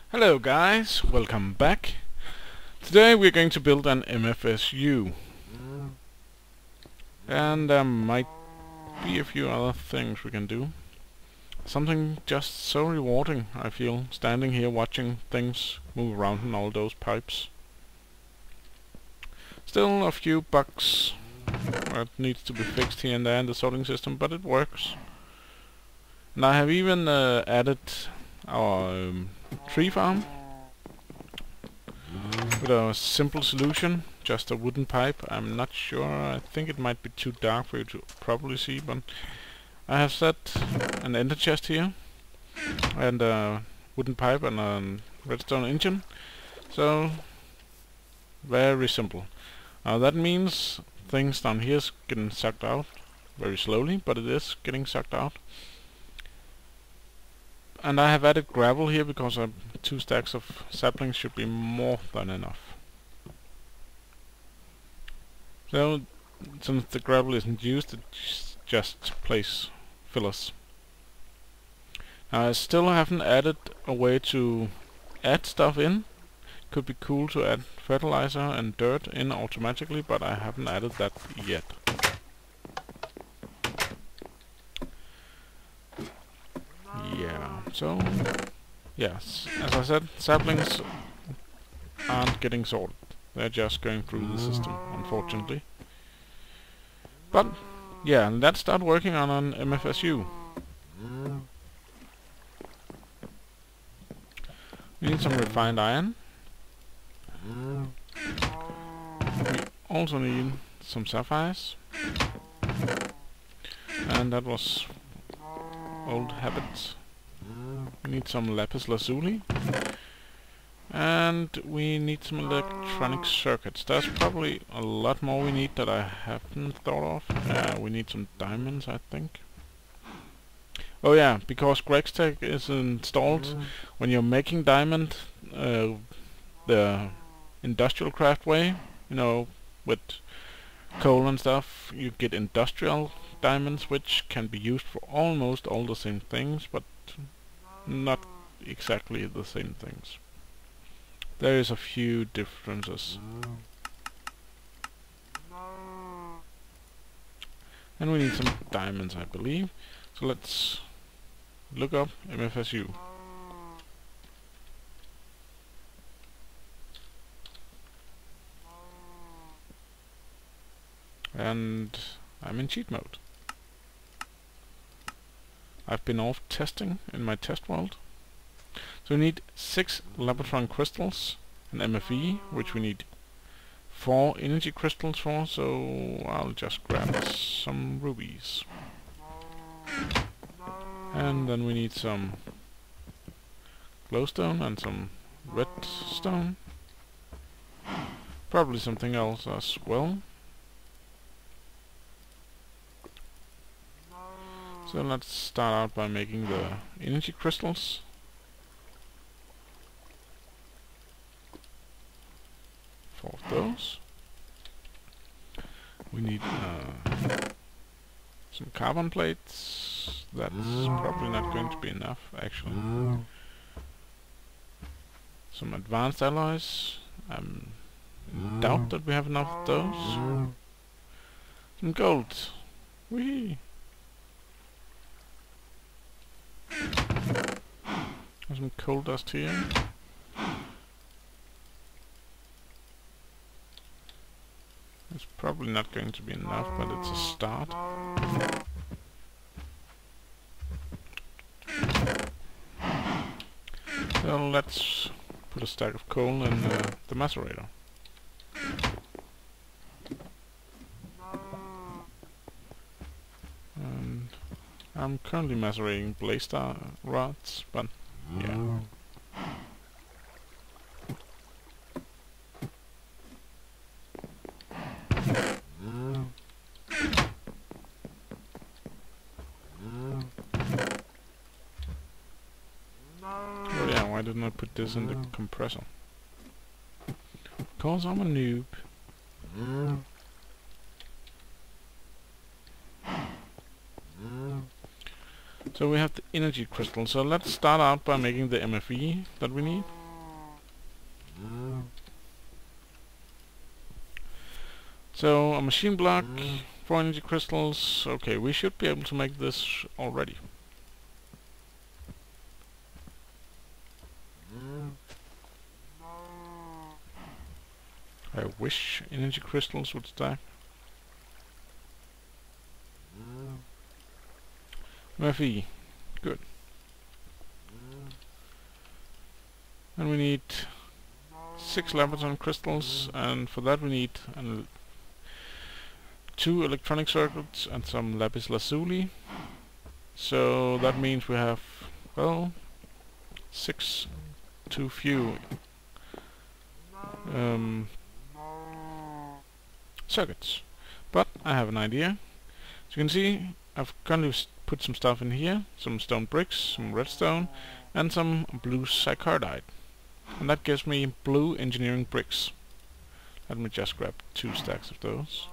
Hello guys, welcome back. Today we're going to build an MFSU. And there might be a few other things we can do. Something just so rewarding, I feel, standing here watching things move around in all those pipes. Still a few bugs that needs to be fixed here and there in the sorting system, but it works. And I have even added our tree farm with a simple solution, just a wooden pipe. I'm not sure, I think it might be too dark for you to probably see, but I have set an ender chest here and a wooden pipe and a redstone engine, so very simple. That means things down here is getting sucked out very slowly, but it is getting sucked out. And I have added gravel here because 2 stacks of saplings should be more than enough. So, since the gravel isn't used, it's just place fillers. Now I still haven't added a way to add stuff in. Could be cool to add fertilizer and dirt in automatically, but I haven't added that yet. Yeah, so yes, as I said, saplings aren't getting sorted. They're just going through the system, unfortunately. But yeah, let's start working on an MFSU. We need some refined iron. We also need some sapphires. And that was old habits. We need some lapis lazuli. And we need some electronic circuits. There's probably a lot more we need that I haven't thought of. We need some diamonds, I think. Oh yeah, because Greg's tech is installed. When you're making diamond the industrial craft way, you know, with coal and stuff, you get industrial diamonds, which can be used for almost all the same things, but not exactly the same things. There is a few differences. And we need some diamonds, I believe. So let's look up MFSU. And I'm in cheat mode. I've been off testing in my test world. So we need 6 Labotron crystals, an MFE, which we need 4 energy crystals for, so I'll just grab some rubies. And then we need some glowstone and some redstone. Probably something else as well. So let's start out by making the energy crystals. Four of those. We need some carbon plates. That's probably not going to be enough, actually. Some advanced alloys. I'm in doubt that we have enough of those. Some gold. Whee! There's some coal dust here. It's probably not going to be enough, but it's a start. So let's put a stack of coal in the macerator. And I'm currently macerating blaster rods, but yeah. Oh yeah, why didn't I put this in the compressor? Because I'm a noob. So we have the energy crystal. So let's start out by making the MFE that we need. So a machine block, 4 energy crystals. Okay, we should be able to make this already. I wish energy crystals would stack. MFE, good. And we need 6 Labraton crystals, and for that we need 2 electronic circuits and some lapis lazuli. So that means we have, well, 6 too few circuits. But I have an idea. As you can see, I've currently put some stuff in here, some stone bricks, some redstone, and some blue sicardite. And that gives me blue engineering bricks. Let me just grab 2 stacks of those.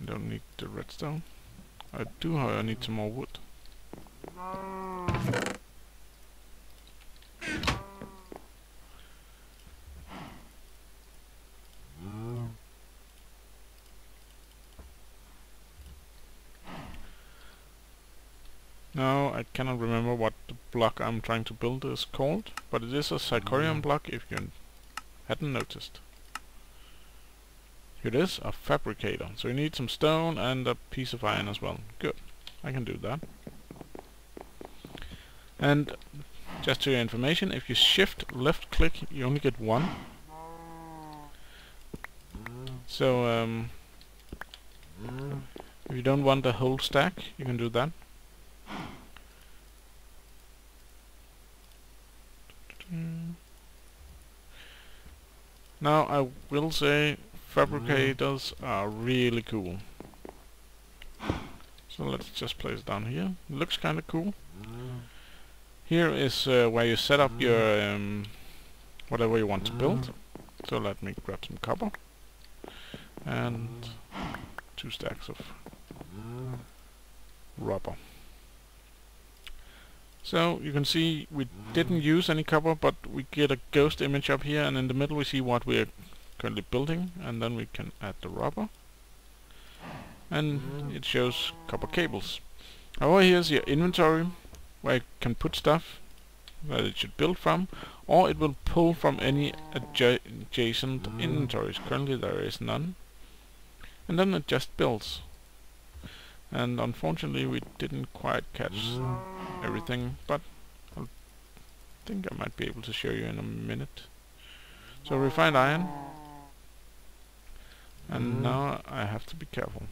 Don't need the redstone. I do, however, need some more wood. Now I cannot remember what the block I'm trying to build is called, but it is a Sicorium block if you hadn't noticed. Here it is, a fabricator. So you need some stone and a piece of iron as well. Good, I can do that. And just to your information, if you shift left click you only get 1. So if you don't want the whole stack, you can do that. Now I will say fabricators are really cool. So let's just place it down here. It looks kinda cool. Here is where you set up your whatever you want to build. So let me grab some copper and 2 stacks of rubber. So you can see we didn't use any copper, but we get a ghost image up here, and in the middle we see what we're currently building, and then we can add the rubber, and it shows copper cables. Over here's your inventory, where you can put stuff that it should build from, or it will pull from any adjacent inventories. Currently there is none, and then it just builds. And unfortunately we didn't quite catch everything, but I think I might be able to show you in a minute. So refined iron, and now I have to be careful.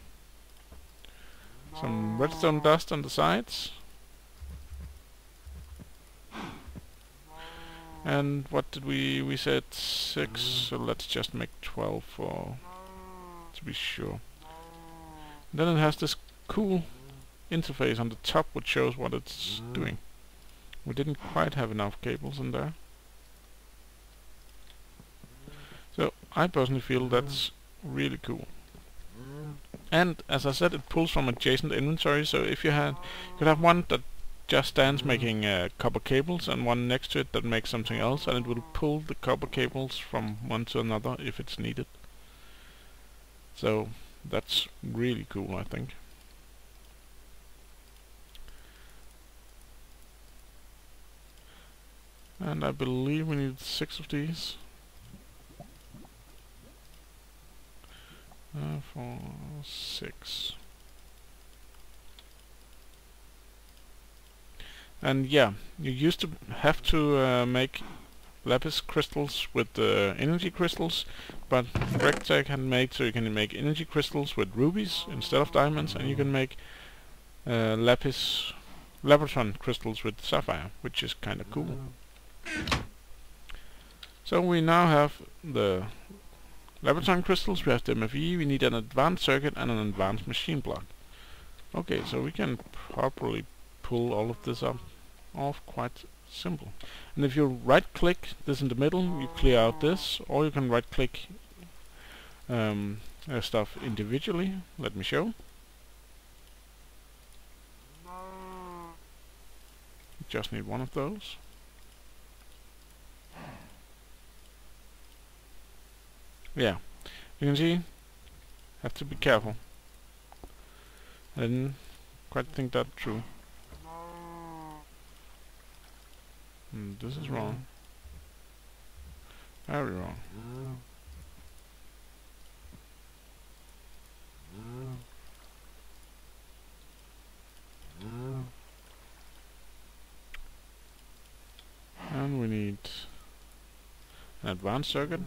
Some redstone dust on the sides, and what did we said 6, so let's just make 12 for to be sure. And then it has this cool interface on the top which shows what it's doing. We didn't quite have enough cables in there. So I personally feel that's really cool. And as I said, it pulls from adjacent inventory, so if you could have one that just stands making copper cables and one next to it that makes something else, and it will pull the copper cables from one to another if it's needed. So that's really cool, I think. And I believe we need 6 of these. 4, 6. And yeah, you used to have to make lapis crystals with energy crystals, but Rectech had made so you can make energy crystals with rubies instead of diamonds, and you can make Labraton crystals with sapphire, which is kinda cool. So we now have the Labraton crystals, we have the MFE, we need an advanced circuit and an advanced machine block. Okay, so we can probably pull all of this off quite simple. And if you right click this in the middle, you clear out this, or you can right click stuff individually. Let me show. You just need one of those. Yeah, you can see, have to be careful. I didn't quite think that through. This is wrong. Very wrong. And we need an advanced circuit,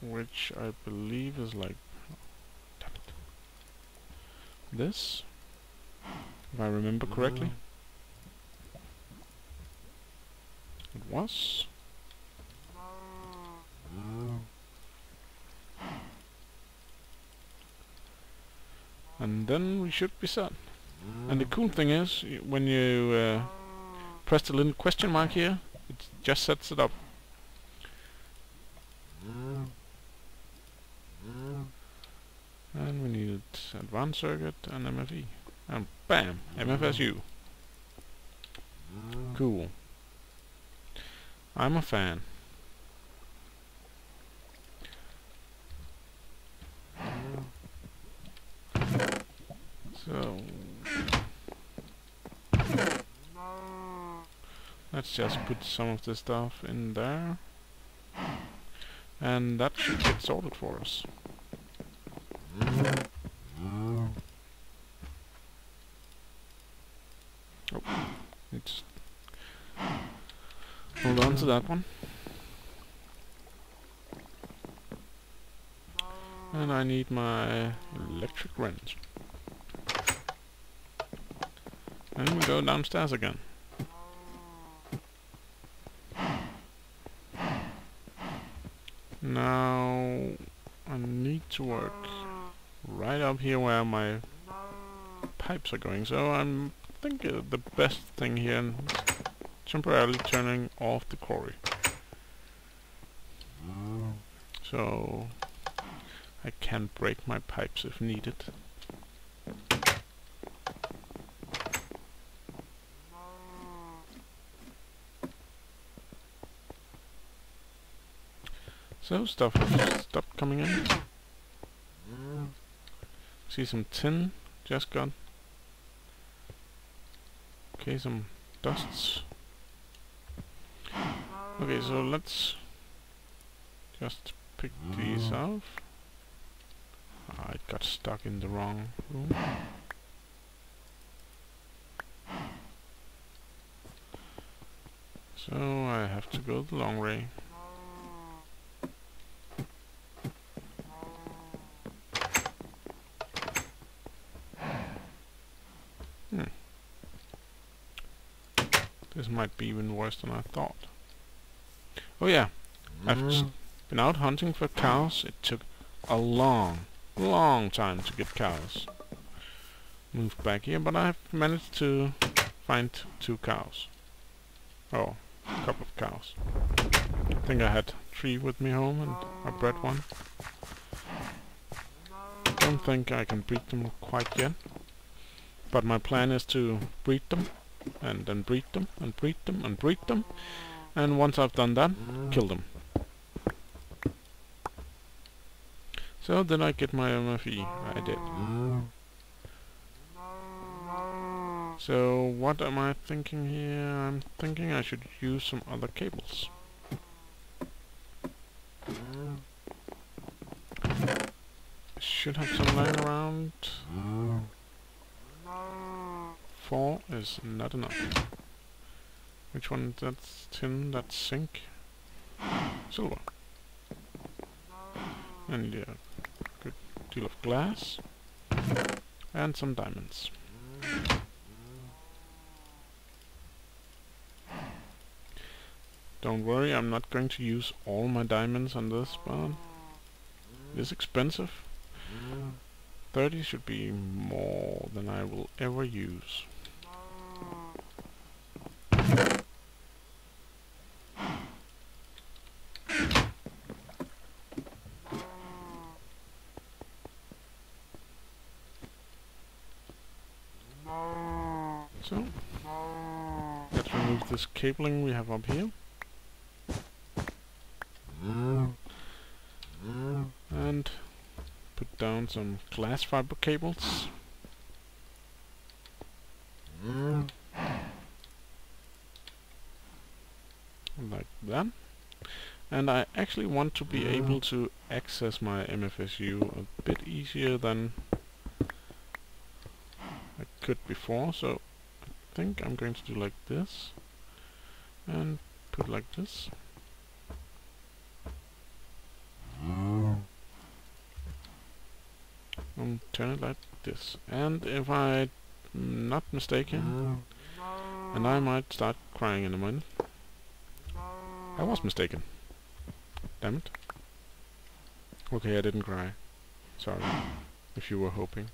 which I believe is like this, if I remember correctly. It was. And then we should be set. And the cool thing is, when you press the little question mark here, it just sets it up. And we needed advanced circuit and MFE. And bam! MFSU. Cool. I'm a fan. So let's just put some of this stuff in there, and that should get sorted for us. Oh, let's hold on to that one. And I need my electric wrench. And we go downstairs again. Now I need to work right up here where my pipes are going. So I'm thinking the best thing here is temporarily turning off the quarry. So I can break my pipes if needed. So stuff has stopped coming in. See some tin just got. Okay, some dusts. Okay, so let's just pick these off. It got stuck in the wrong room. So I have to go the long way. This might be even worse than I thought. Oh yeah, I've been out hunting for cows. It took a long time to get cows. Moved back here, but I've managed to find 2 cows. Oh, a couple of cows. I think I had 3 with me home and I bred 1. Don't think I can breed them quite yet. But my plan is to breed them, and then breed them, and breed them, and breed them. And once I've done that, kill them. So did I get my MFE? I did. So what am I thinking here? I'm thinking I should use some other cables. I should have some lying around. 4 is not enough. Which one? That's tin, that's zinc. Silver. And yeah, good deal of glass. And some diamonds. Don't worry, I'm not going to use all my diamonds on this, but it is expensive. 30 should be more than I will ever use. So, let's remove this cabling we have up here. And put down some glass fiber cables. Like that. And I actually want to be able to access my MFSU a bit easier than I could before, so I think I'm going to do like this and put like this. And turn it like this. And if I'm not mistaken, and I might start crying in a minute. I was mistaken. Damn it. Okay, I didn't cry. Sorry, if you were hoping.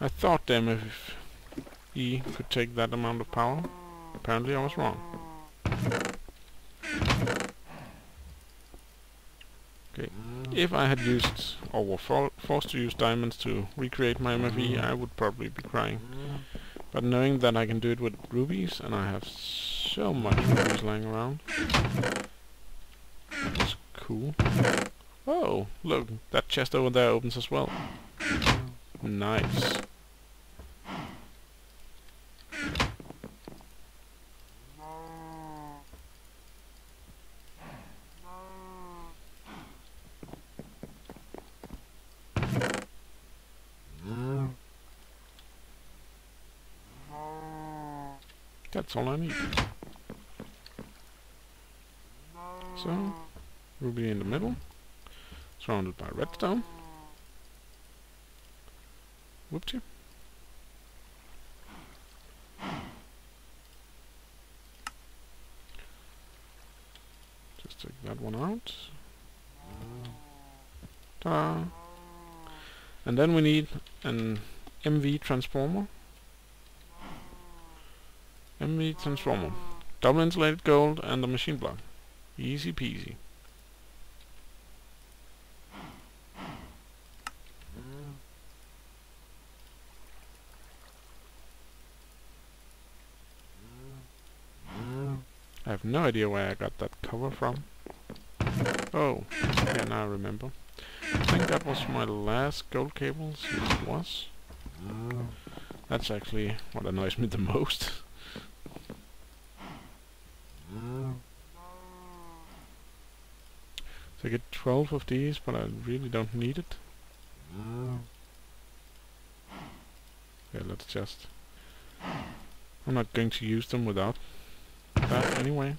I thought the MFE could take that amount of power. Apparently I was wrong. Okay, if I had used, or were forced to use diamonds to recreate my MFE, I would probably be crying. But knowing that I can do it with rubies, and I have so much rubies lying around, that's cool. Oh, look, that chest over there opens as well. Nice. That's all I need. So, ruby in the middle, surrounded by redstone. Whoopsie. Just take that one out. Ta-da! And then we need an MV transformer. MV transformer. Double insulated gold and a machine block. Easy peasy. I have no idea where I got that cover from. Oh, yeah, now I remember. I think that was my last gold cables. Yes, it was. That's actually what annoys me the most. So I get 12 of these, but I really don't need it. Yeah, let's just... I'm not going to use them without that anyway.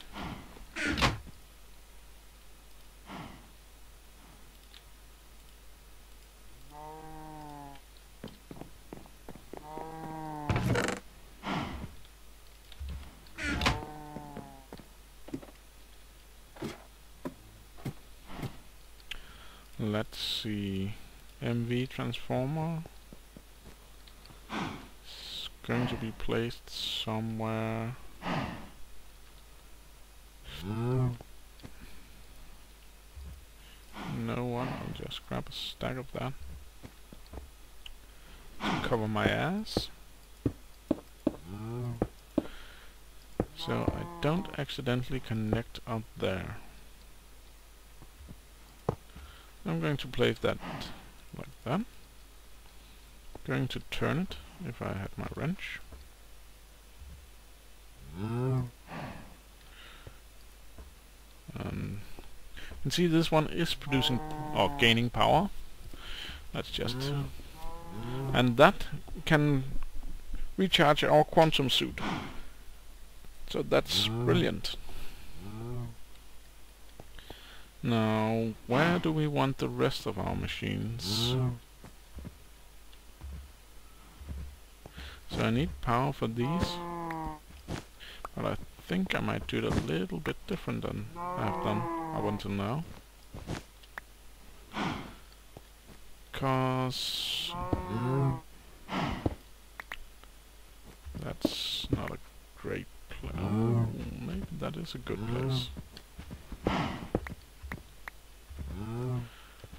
Let's see, MV transformer is going to be placed somewhere. You know what, I'll just grab a stack of that to cover my ass, so I don't accidentally connect up there. I'm going to place that like that. Going to turn it if I had my wrench. And see, this one is producing or gaining power. Let's just... And that can recharge our quantum suit. So that's brilliant. Now, where do we want the rest of our machines? So I need power for these, but I think I might do it a little bit different than I have done up until now. Cause that's not a great place. Oh, maybe that is a good place.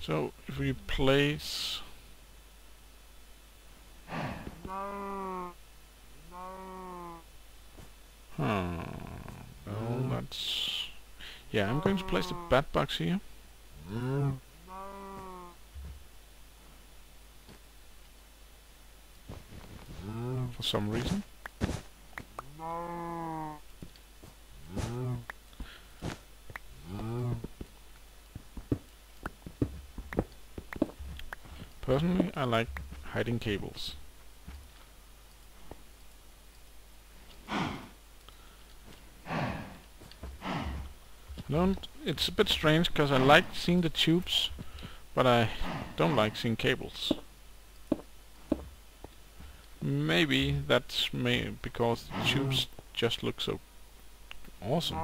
So if we place well, Yeah, I'm going to place the bat box here. For some reason. Personally, I like hiding cables. It's a bit strange because I like seeing the tubes, but I don't like seeing cables. Maybe that's because the tubes just look so awesome.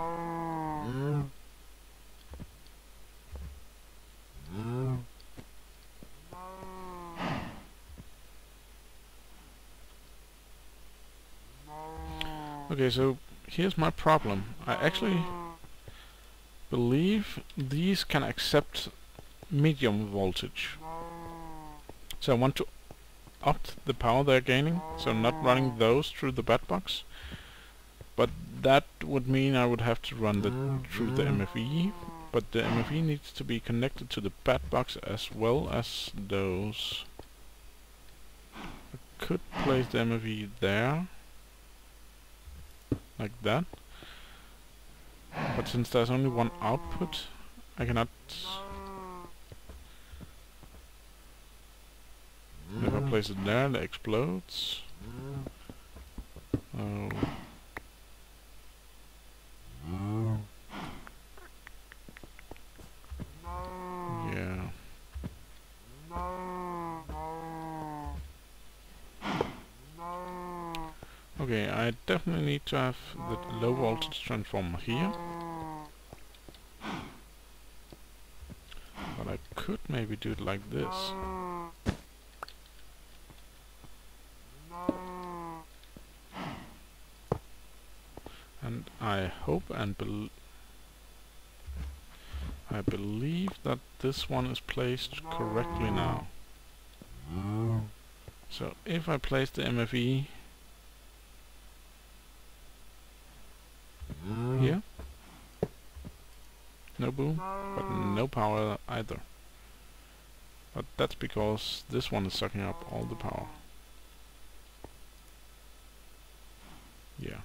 Okay, so here's my problem. I actually believe these can accept medium voltage. So I want to up the power they're gaining, so not running those through the bat box. But that would mean I would have to run through the MFE, but the MFE needs to be connected to the bat box as well as those. I could place the MFE there, like that. But since there's only one output, I cannot... If I place it there, it explodes. Oh. Yeah. Okay, I definitely need to have the low voltage transformer here. But I could maybe do it like this. And I hope and I believe that this one is placed correctly now. So if I place the MFE here, no boom, but no power either. But that's because this one is sucking up all the power. Yeah.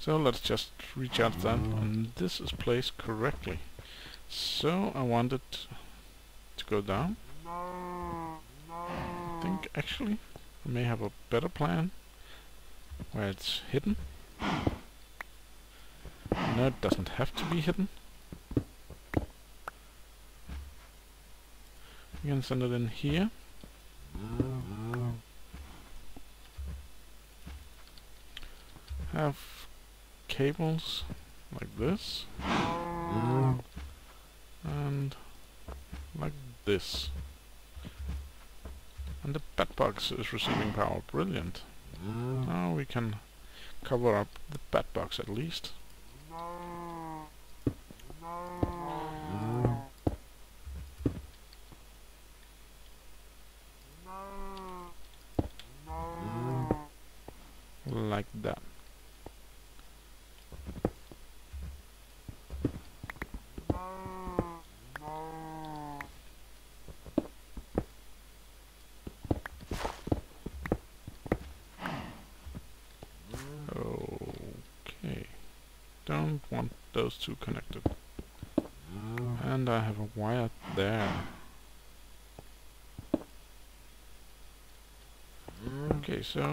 So let's just recharge that, and this is placed correctly. So I want it to go down. I think actually I may have a better plan where it's hidden. No, it doesn't have to be hidden. We can send it in here. Have cables like this. And like this. And the bat box is receiving power. Brilliant. Now we can cover up the bat box at least. Like that. Okay. Don't want those two connected. And I have a wire there. Okay, so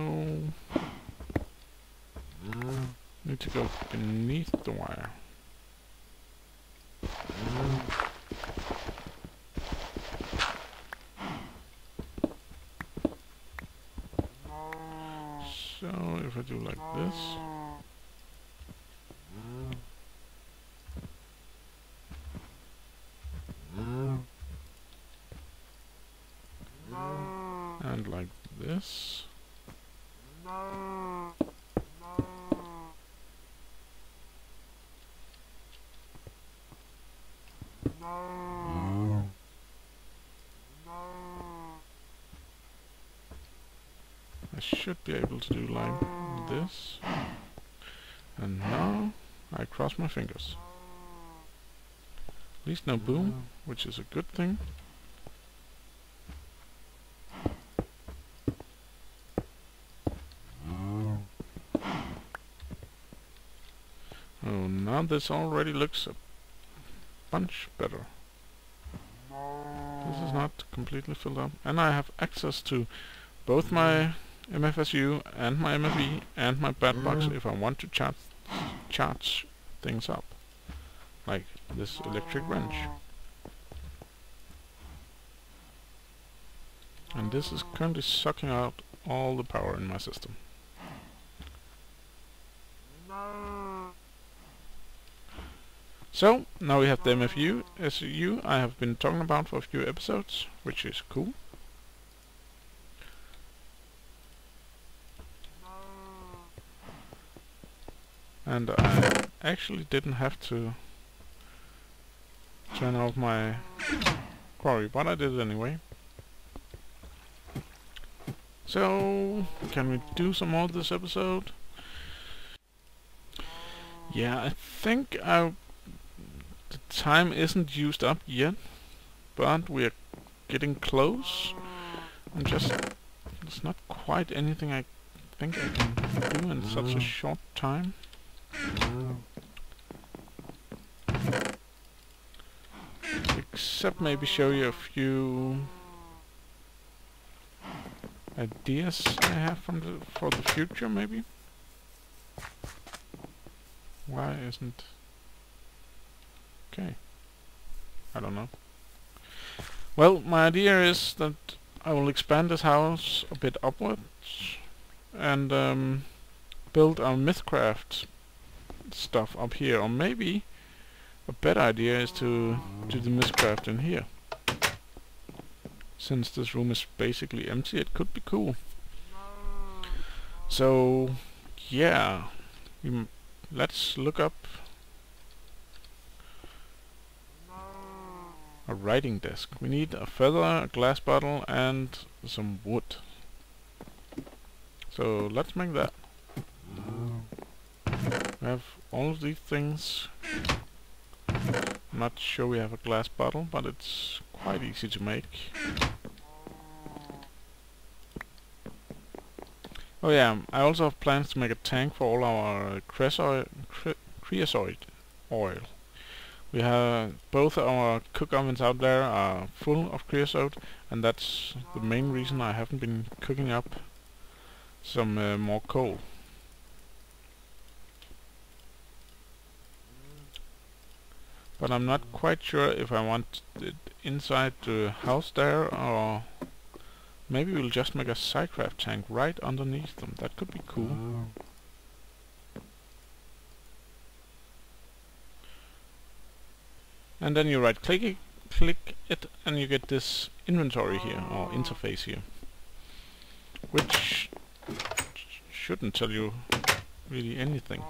need to go beneath the wire. So if I do like this, and like this, I should be able to do like this. And now I cross my fingers. At least no boom, which is a good thing. Oh, now this already looks a bunch better. This is not completely filled up. And I have access to both my MFSU and my MFE and my bat box if I want to charge things up. Like this electric wrench. And this is currently sucking out all the power in my system. So, now we have the MFSU I have been talking about for a few episodes, which is cool. And I actually didn't have to turn off my quarry, but I did it anyway. So, can we do some more this episode? Yeah, I think the time isn't used up yet, but we're getting close. There's not quite anything I think I can do in such a short time. Except maybe show you a few ideas I have for the future, maybe. Why isn't... Okay. I don't know. Well, my idea is that I will expand this house a bit upwards and build our mythcraft stuff up here. Or maybe a better idea is to do the mythcraft in here. Since this room is basically empty, it could be cool. So, yeah. Let's look up a writing desk. We need a feather, a glass bottle, and some wood. So let's make that. We have all of these things. I'm not sure we have a glass bottle, but it's quite easy to make. Oh yeah, I also have plans to make a tank for all our creosote oil. We have both our cook ovens out there are full of creosote, and that's the main reason I haven't been cooking up some more coal. But I'm not quite sure if I want it inside the house there, or maybe we'll just make a sidecraft tank right underneath them. That could be cool. And then you right click it and you get this inventory here, or interface here, which shouldn't tell you really anything.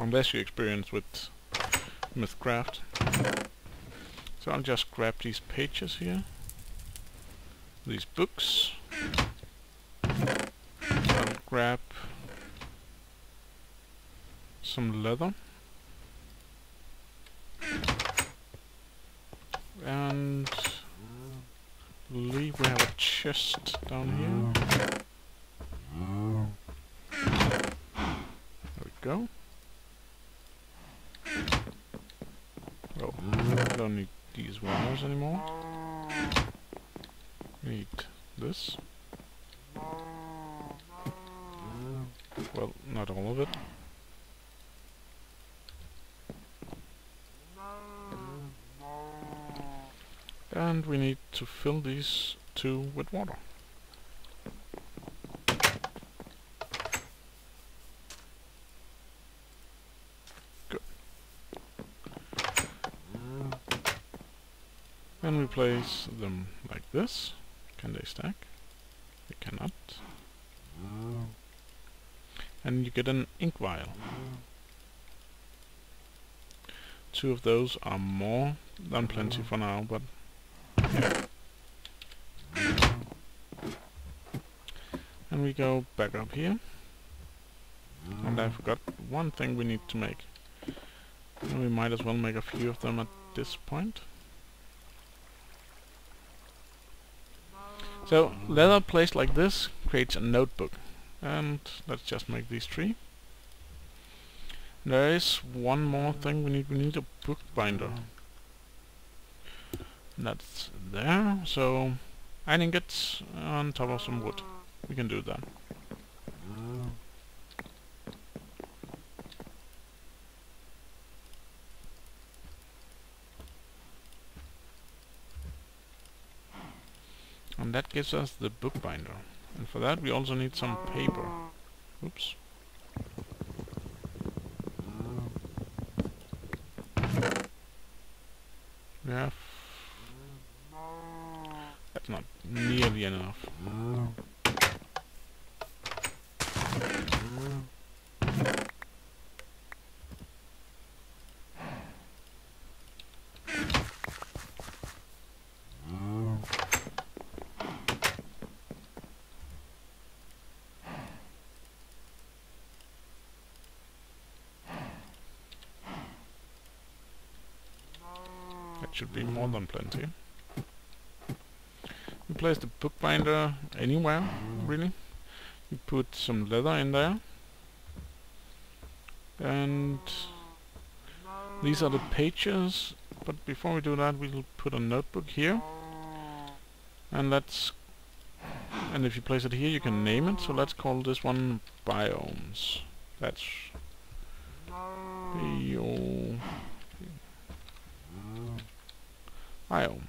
Unless you experience with mythcraft. So I'll just grab these pages here, these books. I'll grab some leather, and I believe we have a chest down here. There we go. Oh, I don't need these wires anymore. We need this. Well, not all of it. And we need to fill these two with water. Good. Then we place them like this. Can they stack? They cannot. And you get an ink vial. Two of those are more than plenty for now, but yeah. And we go back up here. And I forgot one thing we need to make. And we might as well make a few of them at this point. So, leather placed like this creates a notebook. And let's just make these 3. There is one more thing we need. We need a bookbinder. And that's there. So, iron ingots on top of some wood. We can do that. And that gives us the bookbinder. And for that we also need some paper. Oops. We have... That's not nearly enough. That should be more than plenty. You place the bookbinder anywhere, really. You put some leather in there. And these are the pages. But before we do that, we'll put a notebook here. And and if you place it here, you can name it. So let's call this one biomes. That's biome.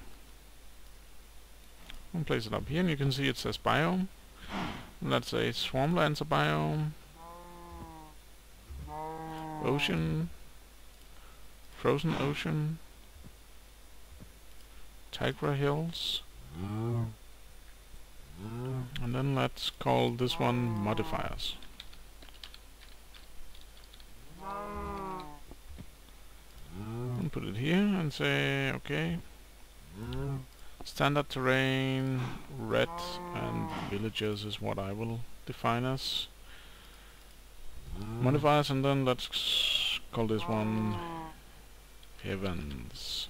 And place it up here, and you can see it says biome. And let's say swamplands a biome. Ocean. Frozen ocean. Tigra hills. And then let's call this one modifiers. And put it here and say okay. Standard terrain, red, and villages is what I will define as modifiers, and then let's call this one heavens.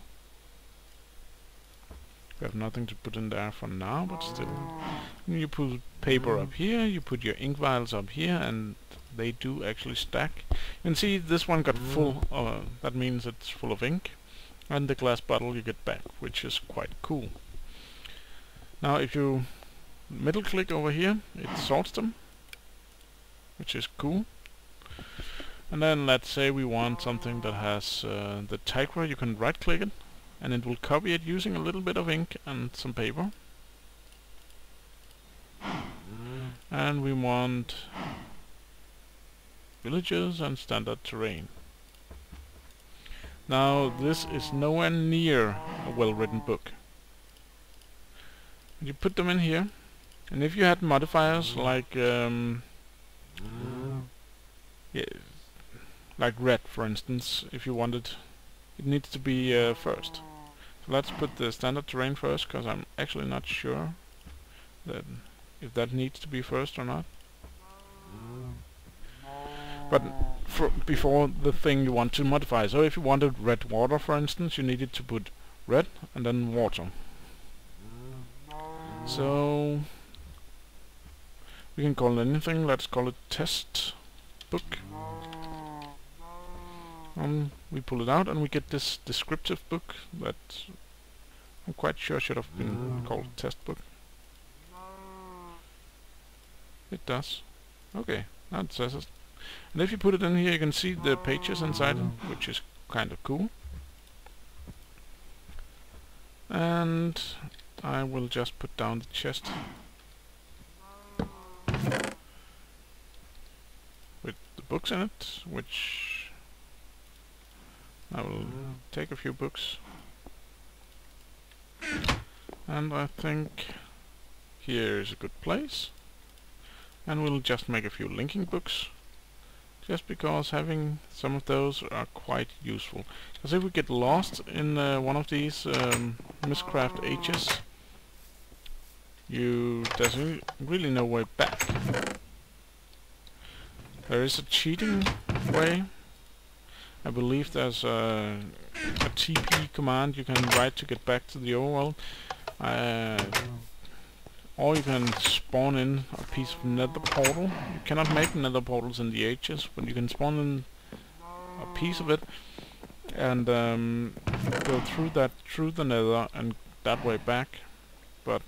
We have nothing to put in there for now, but still. You put paper up here, you put your ink vials up here, and they do actually stack. You can see this one got full, that means it's full of ink. And the glass bottle you get back, which is quite cool. Now if you middle click over here, it sorts them, which is cool. And then let's say we want something that has the Tigra. You can right click it and it will copy it using a little bit of ink and some paper. And we want villages and standard terrain. Now this is nowhere near a well-written book. You put them in here, and if you had modifiers like like red, for instance, if you wanted, it needs to be first. So let's put the standard terrain first, because I'm actually not sure that if that needs to be first or not. But before the thing you want to modify. So if you wanted red water, for instance, you needed to put red and then water. So we can call it anything. Let's call it test book. We pull it out and we get this descriptive book that I'm quite sure should have been called test book. It does. Okay, now it says it. And if you put it in here, you can see the pages inside it, which is kind of cool. And I will just put down the chest with the books in it, which I will take a few books. And I think here is a good place. And we'll just make a few linking books. Just because having some of those are quite useful. Because if we get lost in one of these mythcraft ages, there's really no way back. There is a cheating way. I believe there's a TP command you can write to get back to the overworld. Or you can spawn in a piece of nether portal. You cannot make nether portals in the ages, but you can spawn in a piece of it and go through the nether and that way back. But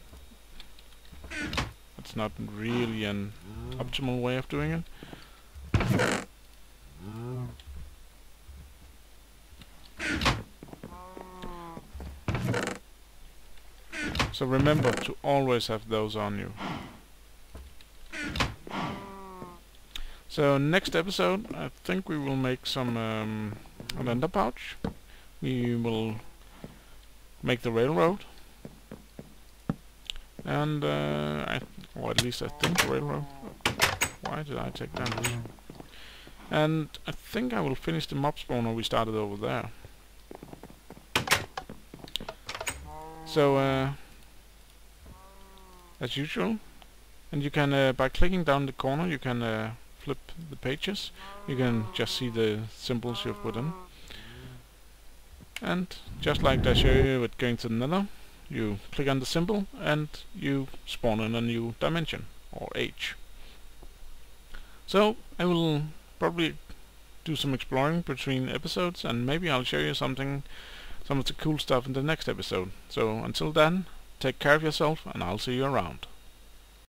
it's not really an optimal way of doing it. So remember to always have those on you. So next episode, I think we will make some an ender pouch. We will make the railroad, and or at least I think the railroad. Why did I take damage? And I think I will finish the mob spawner we started over there. So as usual, and you can by clicking down the corner you can flip the pages. You can just see the symbols you've put in, and just like I show you with going to the nether, you click on the symbol and you spawn in a new dimension or age. So I will probably do some exploring between episodes, and maybe I'll show you some of the cool stuff in the next episode. So until then, take care of yourself, and I'll see you around.